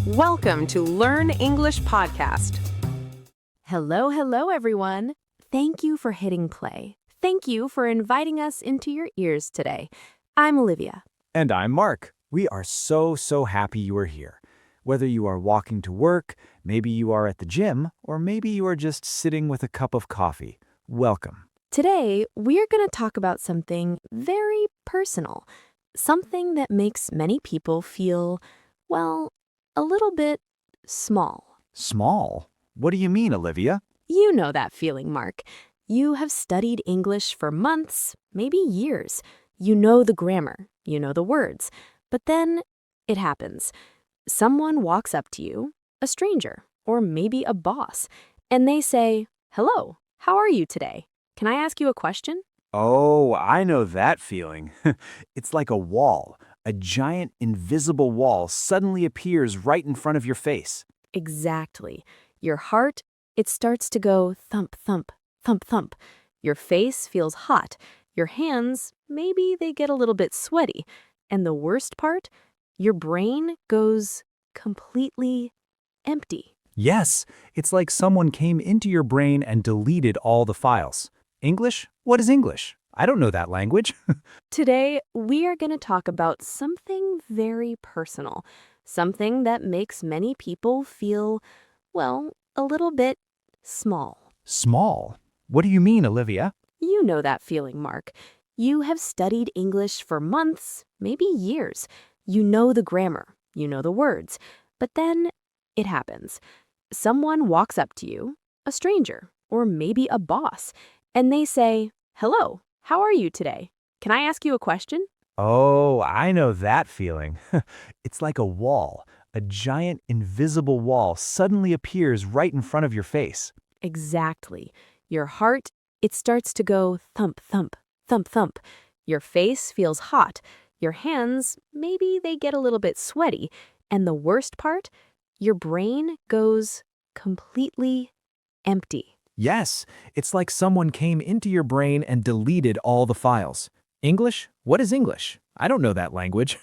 Welcome to Learn English Podcast. Hello, everyone. Thank you for hitting play. Thank you for inviting us into your ears today. I'm Olivia. And I'm Mark. We are so happy you are here. Whether you are walking to work, maybe you are at the gym, or maybe you are just sitting with a cup of coffee, welcome. Today, we're going to talk about something very personal, something that makes many people feel, well, a little bit small. Small? What do you mean, Olivia? You know that feeling, Mark. You have studied English for months, maybe years. You know the grammar, you know the words. But then it happens. Someone walks up to you, a stranger, or maybe a boss, and they say, "Hello, how are you today? Can I ask you a question?" Oh, I know that feeling. It's like a wall. A giant invisible wall suddenly appears right in front of your face. Exactly. Your heart, it starts to go thump, thump, thump, thump. Your face feels hot. Your hands, maybe they get a little bit sweaty. And the worst part, your brain goes completely empty. Yes, it's like someone came into your brain and deleted all the files. English? What is English? I don't know that language. Today, we are going to talk about something very personal, something that makes many people feel, well, a little bit small. Small? What do you mean, Olivia? You know that feeling, Mark. You have studied English for months, maybe years. You know the grammar, you know the words. But then it happens. Someone walks up to you, a stranger, or maybe a boss, and they say, "Hello, how are you today? Can I ask you a question?" Oh, I know that feeling. It's like a wall. A giant invisible wall suddenly appears right in front of your face. Exactly. Your heart, it starts to go thump, thump, thump, thump. Your face feels hot. Your hands, maybe they get a little bit sweaty. And the worst part, your brain goes completely empty. Yes, it's like someone came into your brain and deleted all the files. English? What is English? I don't know that language.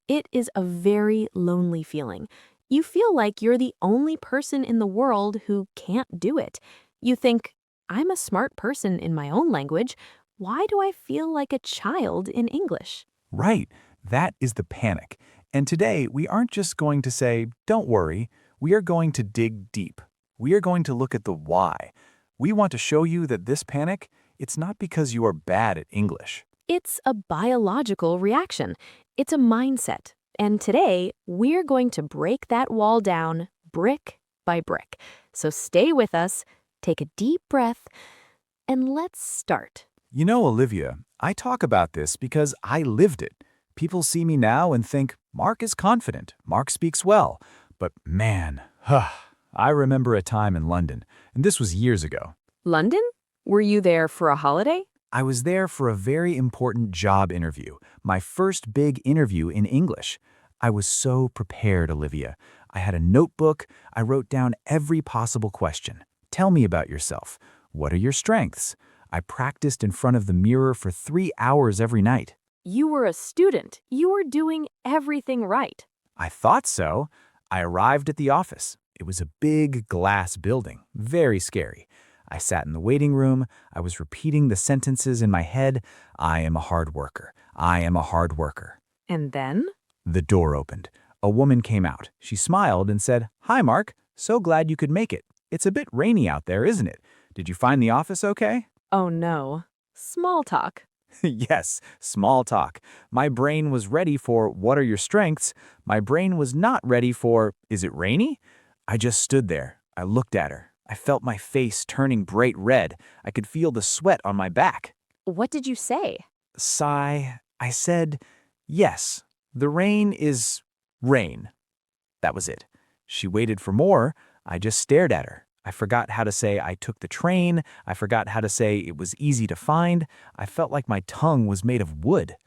It is a very lonely feeling. You feel like you're the only person in the world who can't do it. You think, "I'm a smart person in my own language. Why do I feel like a child in English?" Right, that is the panic. And today, we aren't just going to say, don't worry, we are going to dig deep. We are going to look at the why. We want to show you that this panic, it's not because you are bad at English. It's a biological reaction. It's a mindset. And today, we're going to break that wall down brick by brick. So stay with us, take a deep breath, and let's start. You know, Olivia, I talk about this because I lived it. People see me now and think, Mark is confident, Mark speaks well. But man, I remember a time in London, and this was years ago. London? Were you there for a holiday? I was there for a very important job interview, my first big interview in English. I was so prepared, Olivia. I had a notebook. I wrote down every possible question. Tell me about yourself. What are your strengths? I practiced in front of the mirror for 3 hours every night. You were a student. You were doing everything right. I thought so. I arrived at the office. It was a big glass building, very scary. I sat in the waiting room. I was repeating the sentences in my head. I am a hard worker. I am a hard worker. And then? The door opened. A woman came out. She smiled and said, "Hi, Mark. So glad you could make it. It's a bit rainy out there, isn't it? Did you find the office okay?" Oh no. Small talk. Yes, small talk. My brain was ready for, what are your strengths? My brain was not ready for, is it rainy? I just stood there. I looked at her. I felt my face turning bright red. I could feel the sweat on my back. What did you say? Sigh. I said, yes, the rain is rain. That was it. She waited for more. I just stared at her. I forgot how to say I took the train. I forgot how to say it was easy to find. I felt like my tongue was made of wood.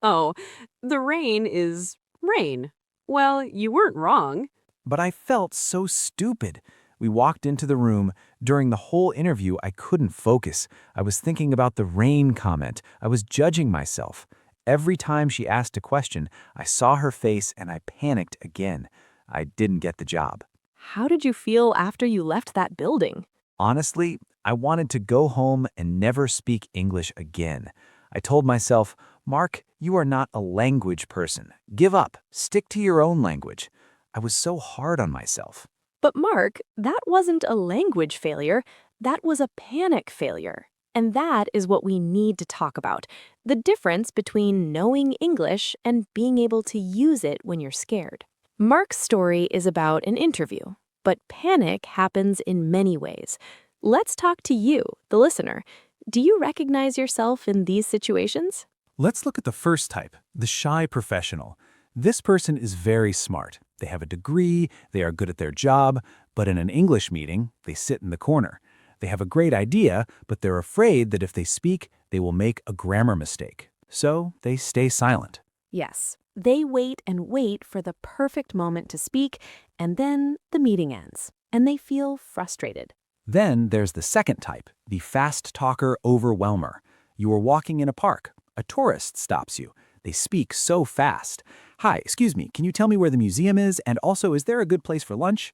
Oh, the rain is rain. Well, you weren't wrong. But I felt so stupid. We walked into the room. During the whole interview, I couldn't focus. I was thinking about the rain comment. I was judging myself. Every time she asked a question, I saw her face and I panicked again. I didn't get the job. How did you feel after you left that building? Honestly, I wanted to go home and never speak English again. I told myself, Mark, you are not a language person. Give up. Stick to your own language. I was so hard on myself. But Mark, that wasn't a language failure, that was a panic failure. And that is what we need to talk about, the difference between knowing English and being able to use it when you're scared. Mark's story is about an interview, but panic happens in many ways. Let's talk to you, the listener. Do you recognize yourself in these situations? Let's look at the first type, the shy professional. This person is very smart. They have a degree, they are good at their job, but in an English meeting, they sit in the corner. They have a great idea, but they're afraid that if they speak, they will make a grammar mistake. So they stay silent. Yes, they wait and wait for the perfect moment to speak, and then the meeting ends, and they feel frustrated. Then there's the second type, the fast talker overwhelmer. You are walking in a park. A tourist stops you. They speak so fast. Hi, excuse me, can you tell me where the museum is? And also, is there a good place for lunch?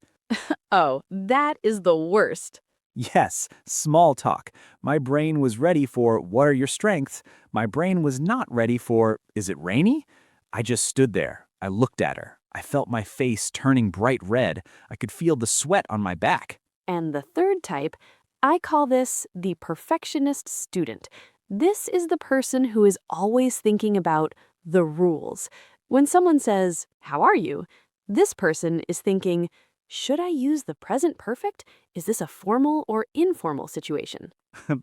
Oh, that is the worst. Yes, small talk. My brain was ready for, what are your strengths? My brain was not ready for, is it rainy? I just stood there. I looked at her. I felt my face turning bright red. I could feel the sweat on my back. And the third type, I call this the perfectionist student. This is the person who is always thinking about the rules. When someone says, "How are you?" this person is thinking, should I use the present perfect? Is this a formal or informal situation?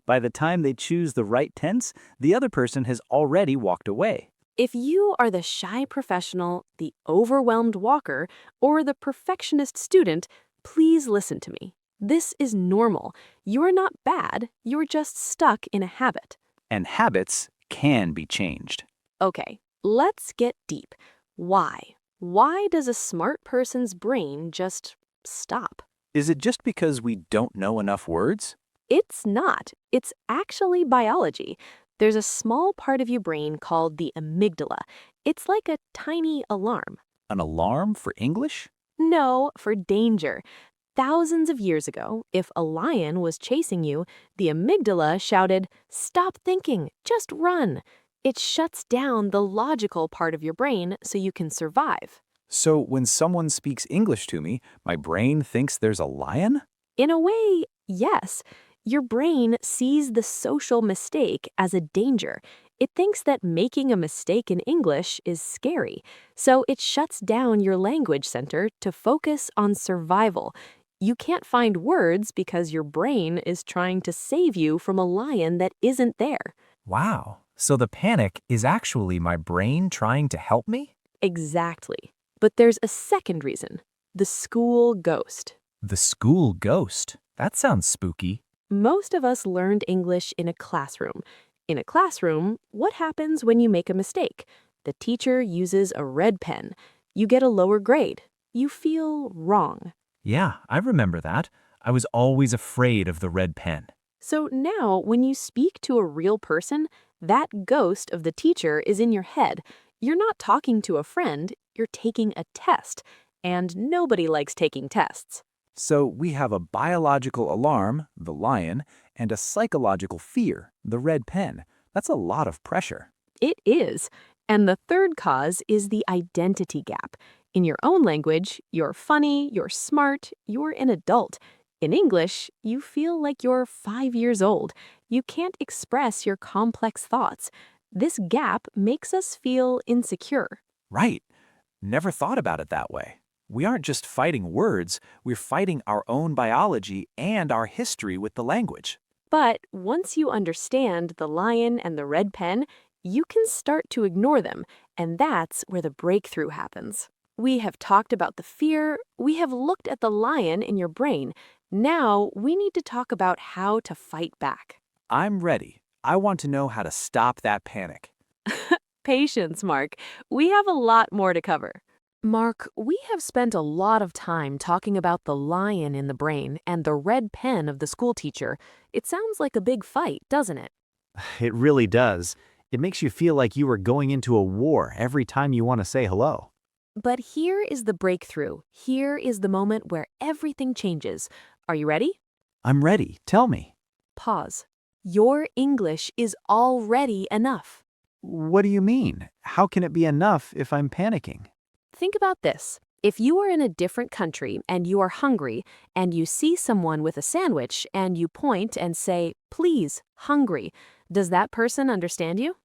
By the time they choose the right tense, the other person has already walked away. If you are the shy professional, the overwhelmed walker, or the perfectionist student, please listen to me. This is normal. You're not bad, you're just stuck in a habit. And habits can be changed. Okay, let's get deep. Why? Why does a smart person's brain just stop? Is it just because we don't know enough words? It's not. It's actually biology. There's a small part of your brain called the amygdala. It's like a tiny alarm. An alarm for English? No, for danger. Thousands of years ago, if a lion was chasing you, the amygdala shouted, "Stop thinking, just run." It shuts down the logical part of your brain so you can survive. So when someone speaks English to me, my brain thinks there's a lion? In a way, yes. Your brain sees the social mistake as a danger. It thinks that making a mistake in English is scary, so it shuts down your language center to focus on survival. You can't find words because your brain is trying to save you from a lion that isn't there. Wow. So the panic is actually my brain trying to help me? Exactly. But there's a second reason, the school ghost. The school ghost. That sounds spooky. Most of us learned English in a classroom. In a classroom, what happens when you make a mistake? The teacher uses a red pen. You get a lower grade. You feel wrong. Yeah, I remember that. I was always afraid of the red pen. So now, when you speak to a real person, that ghost of the teacher is in your head. You're not talking to a friend, you're taking a test. And nobody likes taking tests. So we have a biological alarm, the lion, and a psychological fear, the red pen. That's a lot of pressure. It is. And the third cause is the identity gap. In your own language, you're funny, you're smart, you're an adult. In English, you feel like you're 5 years old. You can't express your complex thoughts. This gap makes us feel insecure. Right. Never thought about it that way. We aren't just fighting words, we're fighting our own biology and our history with the language. But once you understand the lion and the red pen, you can start to ignore them, and that's where the breakthrough happens. We have talked about the fear, we have looked at the lion in your brain. Now we need to talk about how to fight back. I'm ready. I want to know how to stop that panic. Patience, Mark. We have a lot more to cover. Mark, we have spent a lot of time talking about the lion in the brain and the red pen of the school teacher. It sounds like a big fight, doesn't it? It really does. It makes you feel like you are going into a war every time you want to say hello. But here is the breakthrough. Here is the moment where everything changes. Are you ready? I'm ready. Tell me. Pause. Your English is already enough. What do you mean? How can it be enough if I'm panicking? Think about this. If you are in a different country and you are hungry and you see someone with a sandwich and you point and say, please, hungry, does that person understand you?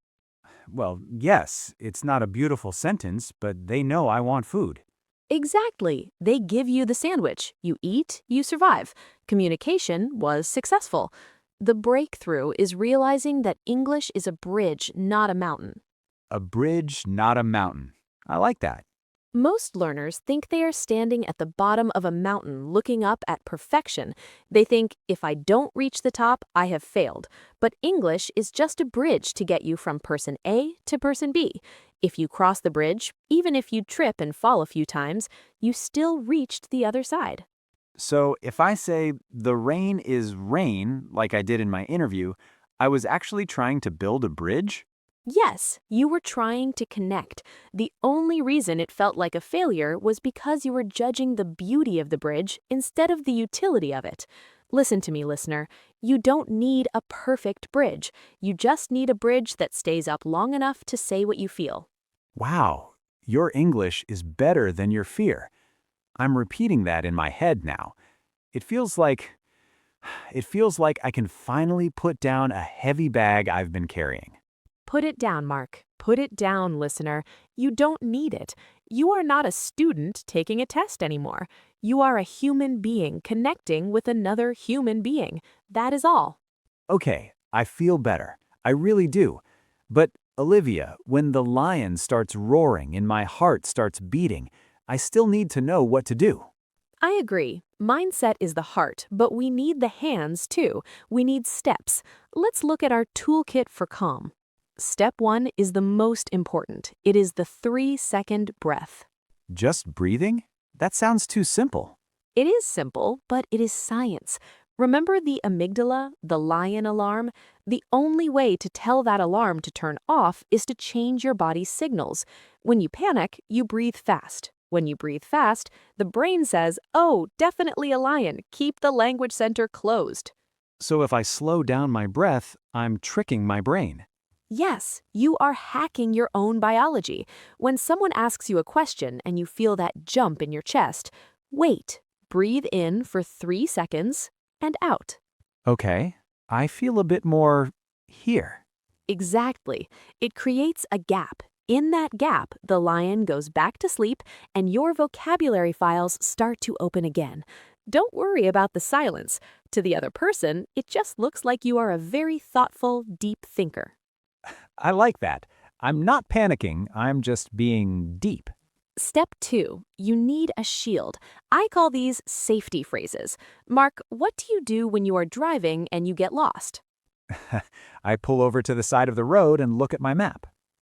Well, yes, it's not a beautiful sentence, but they know I want food. Exactly. They give you the sandwich. You eat, you survive. Communication was successful. The breakthrough is realizing that English is a bridge, not a mountain. A bridge, not a mountain. I like that. Most learners think they are standing at the bottom of a mountain looking up at perfection. They think, if I don't reach the top, I have failed. But English is just a bridge to get you from person A to person B. If you cross the bridge, even if you trip and fall a few times, you still reached the other side. So if I say, the rain is rain, like I did in my interview, I was actually trying to build a bridge? Yes, you were trying to connect. The only reason it felt like a failure was because you were judging the beauty of the bridge instead of the utility of it. Listen to me, listener. You don't need a perfect bridge. You just need a bridge that stays up long enough to say what you feel. Wow, your English is better than your fear. I'm repeating that in my head now. It feels like it feels like I can finally put down a heavy bag I've been carrying. Put it down, Mark. Put it down, listener. You don't need it. You are not a student taking a test anymore. You are a human being connecting with another human being. That is all. Okay, I feel better. I really do. But Olivia, when the lion starts roaring and my heart starts beating, I still need to know what to do. I agree. Mindset is the heart, but we need the hands too. We need steps. Let's look at our toolkit for calm. Step 1 is the most important. It is the 3-second breath. Just breathing? That sounds too simple. It is simple, but it is science. Remember the amygdala, the lion alarm? The only way to tell that alarm to turn off is to change your body's signals. When you panic, you breathe fast. When you breathe fast, the brain says, oh, definitely a lion. Keep the language center closed. So if I slow down my breath, I'm tricking my brain. Yes, you are hacking your own biology. When someone asks you a question and you feel that jump in your chest, wait, breathe in for 3 seconds and out. Okay, I feel a bit more here. Exactly. It creates a gap. In that gap, the lion goes back to sleep and your vocabulary files start to open again. Don't worry about the silence. To the other person, it just looks like you are a very thoughtful, deep thinker. I like that. I'm not panicking, I'm just being deep. Step 2, you need a shield. I call these safety phrases. Mark, what do you do when you are driving and you get lost? I pull over to the side of the road and look at my map.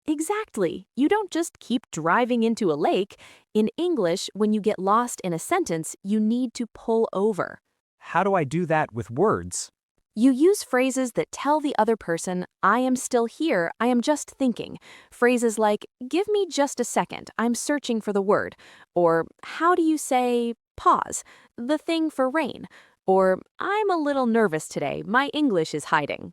Exactly. You don't just keep driving into a lake. In English, when you get lost in a sentence, you need to pull over. How do I do that with words? You use phrases that tell the other person, I am still here, I am just thinking. Phrases like, give me just a second, I'm searching for the word. Or, how do you say, pause, the thing for rain. Or, I'm a little nervous today, my English is hiding.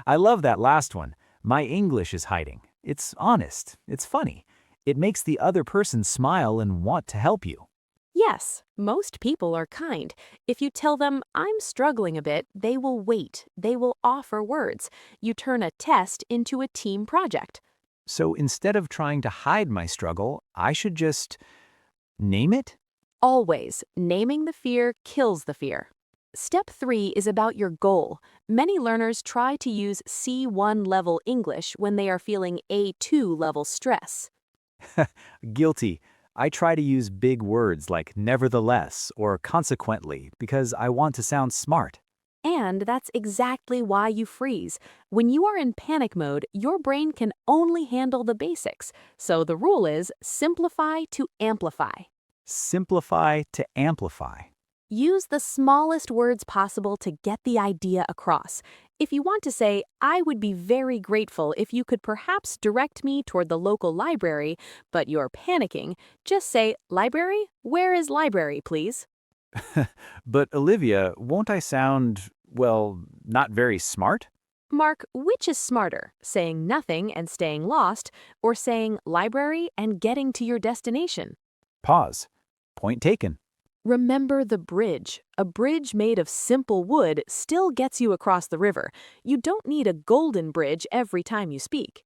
I love that last one. My English is hiding. It's honest. It's funny. It makes the other person smile and want to help you. Yes, most people are kind. If you tell them, I'm struggling a bit, they will wait. They will offer words. You turn a test into a team project. So instead of trying to hide my struggle, I should just name it? Always, naming the fear kills the fear. Step 3 is about your goal. Many learners try to use C1 level English when they are feeling A2 level stress. Guilty. I try to use big words like nevertheless or consequently because I want to sound smart. And that's exactly why you freeze. When you are in panic mode, your brain can only handle the basics. So the rule is simplify to amplify. Simplify to amplify. Use the smallest words possible to get the idea across. If you want to say, I would be very grateful if you could perhaps direct me toward the local library, but you're panicking, just say, library? Where is library, please? But Olivia, won't I sound, well, not very smart? Mark, which is smarter, saying nothing and staying lost, or saying library and getting to your destination? Pause. Point taken. Remember the bridge. A bridge made of simple wood still gets you across the river. You don't need a golden bridge every time you speak.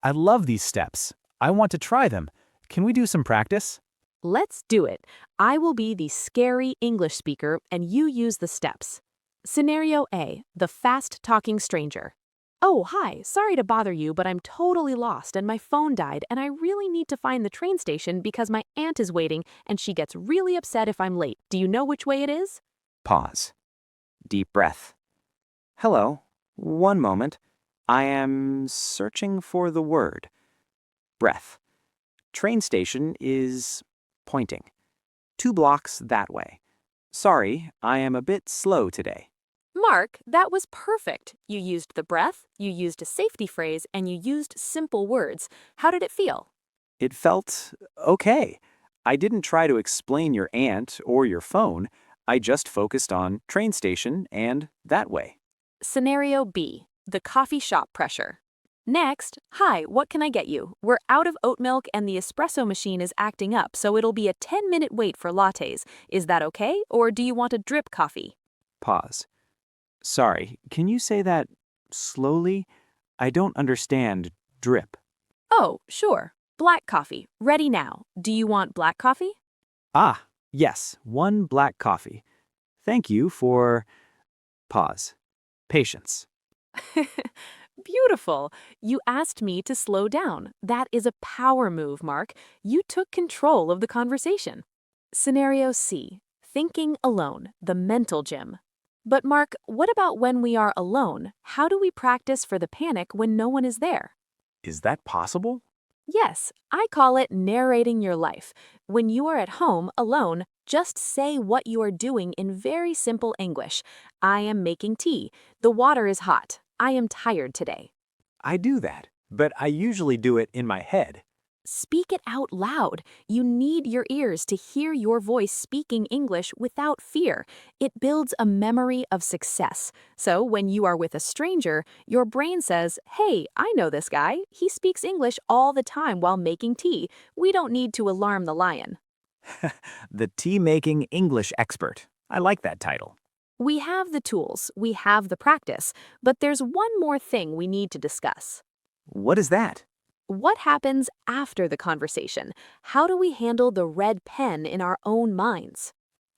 I love these steps. I want to try them. Can we do some practice? Let's do it. I will be the scary English speaker and you use the steps. Scenario A, the fast-talking stranger. Oh, hi, sorry to bother you, but I'm totally lost and my phone died and I really need to find the train station because my aunt is waiting and she gets really upset if I'm late. Do you know which way it is? Pause. Deep breath. Hello. One moment. I am searching for the word. Breath. Train station is pointing. 2 blocks that way. Sorry, I am a bit slow today. Mark, that was perfect. You used the breath, you used a safety phrase, and you used simple words. How did it feel? It felt okay. I didn't try to explain your aunt or your phone. I just focused on train station and that way. Scenario B, the coffee shop pressure. Next, hi, what can I get you? We're out of oat milk and the espresso machine is acting up, so it'll be a 10-minute wait for lattes. Is that okay, or do you want a drip coffee? Pause. Sorry, can you say that slowly? I don't understand drip. Oh, sure. Black coffee, ready now. Do you want black coffee? Ah, yes, 1 black coffee. Thank you for... Pause. Patience. Beautiful. You asked me to slow down. That is a power move, Mark. You took control of the conversation. Scenario C, thinking alone, the mental gym. But Mark, what about when we are alone? How do we practice for the panic when no one is there? Is that possible? Yes, I call it narrating your life. When you are at home, alone, just say what you are doing in very simple English. I am making tea. The water is hot. I am tired today. I do that, but I usually do it in my head. Speak it out loud. You need your ears to hear your voice speaking English without fear. It builds a memory of success. So when you are with a stranger, your brain says, hey, I know this guy. He speaks English all the time while making tea. We don't need to alarm the lion. The tea-making English expert. I like that title. We have the tools, we have the practice, but there's one more thing we need to discuss. What is that? What happens after the conversation? How do we handle the red pen in our own minds?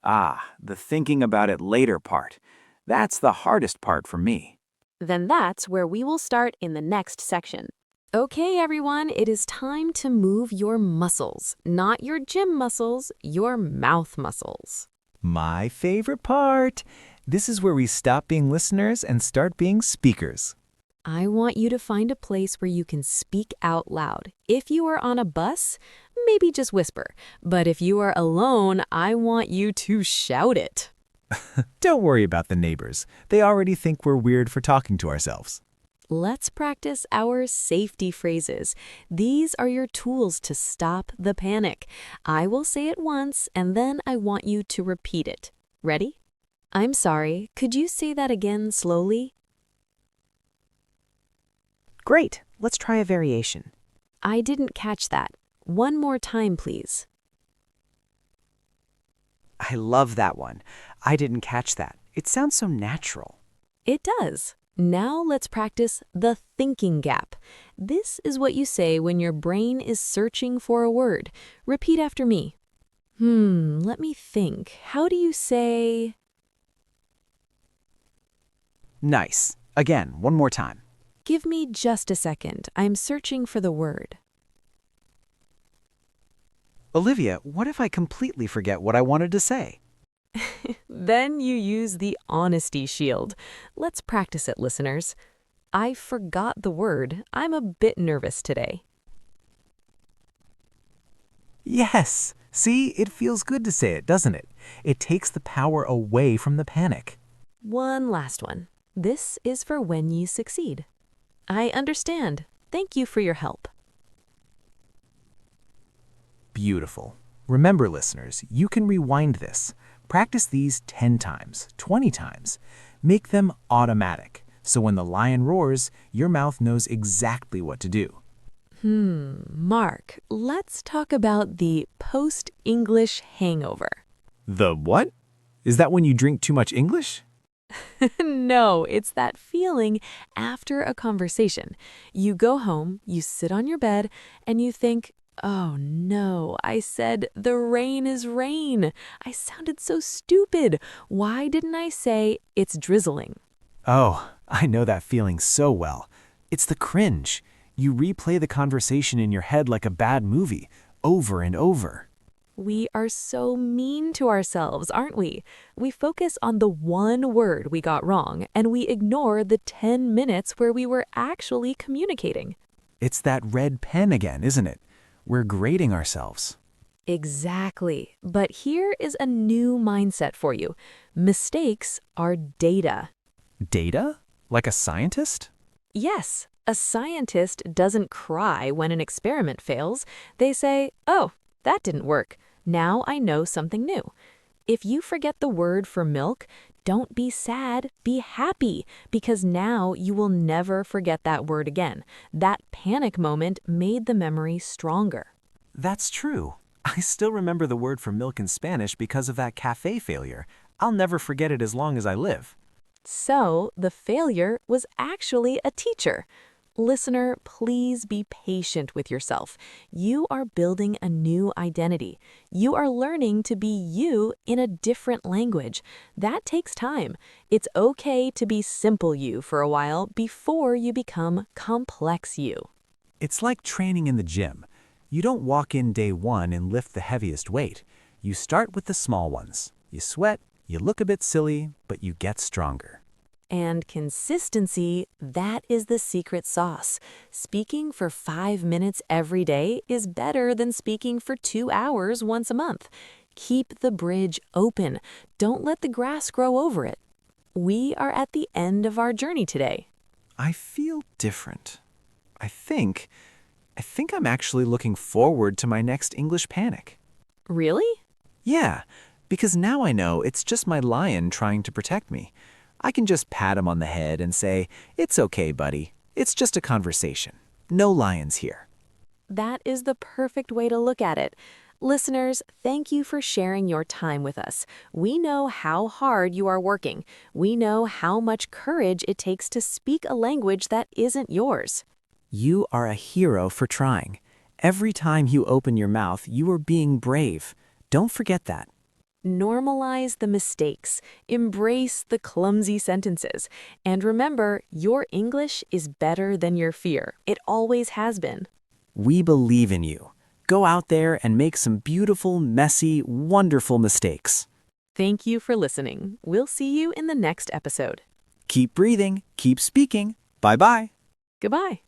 Ah, the thinking about it later part. That's the hardest part for me. Then that's where we will start in the next section. Okay, everyone, it is time to move your muscles. Not your gym muscles, your mouth muscles. My favorite part. This is where we stop being listeners and start being speakers. I want you to find a place where you can speak out loud. If you are on a bus, maybe just whisper. But if you are alone, I want you to shout it. Don't worry about the neighbors. They already think we're weird for talking to ourselves. Let's practice our safety phrases. These are your tools to stop the panic. I will say it once, and then I want you to repeat it. Ready? I'm sorry, could you say that again slowly? Great. Let's try a variation. I didn't catch that. One more time, please. I love that one. I didn't catch that. It sounds so natural. It does. Now let's practice the thinking gap. This is what you say when your brain is searching for a word. Repeat after me. Let me think. How do you say... Nice. Again, one more time. Give me just a second. I'm searching for the word. Olivia, what if I completely forget what I wanted to say? Then you use the honesty shield. Let's practice it, listeners. I forgot the word. I'm a bit nervous today. Yes. See, it feels good to say it, doesn't it? It takes the power away from the panic. One last one. This is for when you succeed. I understand. Thank you for your help. Beautiful. Remember, listeners, you can rewind this. Practice these 10 times, 20 times. Make them automatic, so when the lion roars, your mouth knows exactly what to do. Mark, let's talk about the post-English hangover. The what? Is that when you drink too much English? No, it's that feeling after a conversation. You go home, you sit on your bed, and you think, oh no, I said the rain is rain. I sounded so stupid. Why didn't I say it's drizzling? Oh, I know that feeling so well. It's the cringe. You replay the conversation in your head like a bad movie, over and over. We are so mean to ourselves, aren't we? We focus on the one word we got wrong, and we ignore the 10 minutes where we were actually communicating. It's that red pen again, isn't it? We're grading ourselves. Exactly. But here is a new mindset for you. Mistakes are data. Data? Like a scientist? Yes, a scientist doesn't cry when an experiment fails. They say, oh, that didn't work. Now I know something new. If you forget the word for milk, don't be sad, be happy, because now you will never forget that word again. That panic moment made the memory stronger. That's true. I still remember the word for milk in Spanish because of that cafe failure. I'll never forget it as long as I live. So the failure was actually a teacher. Listener, please be patient with yourself. You are building a new identity. You are learning to be you in a different language. That takes time. It's okay to be simple you for a while before you become complex you. It's like training in the gym. You don't walk in day one and lift the heaviest weight. You start with the small ones. You sweat, you look a bit silly, but you get stronger. And consistency, that is the secret sauce. Speaking for 5 minutes every day is better than speaking for 2 hours once a month. Keep the bridge open. Don't let the grass grow over it. We are at the end of our journey today. I feel different. I think I'm actually looking forward to my next English panic. Really? Yeah, because now I know it's just my lion trying to protect me. I can just pat him on the head and say, "It's okay, buddy. It's just a conversation. No lions here." That is the perfect way to look at it. Listeners, thank you for sharing your time with us. We know how hard you are working. We know how much courage it takes to speak a language that isn't yours. You are a hero for trying. Every time you open your mouth, you are being brave. Don't forget that. Normalize the mistakes, embrace the clumsy sentences, and remember, your English is better than your fear. It always has been. We believe in you. Go out there and make some beautiful, messy, wonderful mistakes. Thank you for listening. We'll see you in the next episode. Keep breathing, keep speaking. Bye-bye. Goodbye.